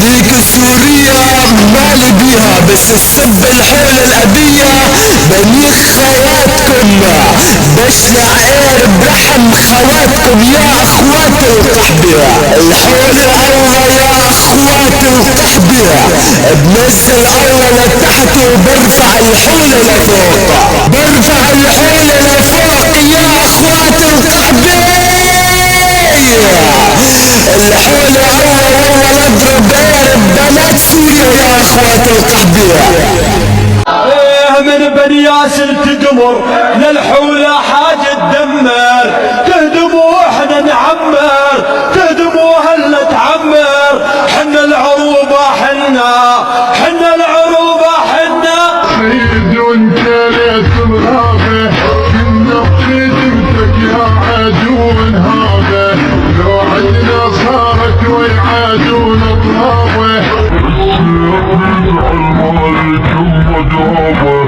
ديك السورية مالي بيها، بس السب الحول الأبية بنيخ خواتكم، بشلع برحم خواتكم يا اخوات القحبة. الحول الله يا اخوات القحبة، بنزل الله لتحت وبرفع الحول لفوق، برفع الحول لفوق يا اخوات القحبة. الحول الله والله نضرب بنات سوريا يا اخوات القحبة. من بني ياسر تدمر للحولة حاجة تدمر، تهدموا واحنا نعمر، تهدموا هلا تعمر. حنا العروبة حنا العروبة حنا. سيد وانت ليس بغابة، كنا بخدمتك يا عدو هذا، لو عدنا صارت ويعادون طلابه. الملك مدعوه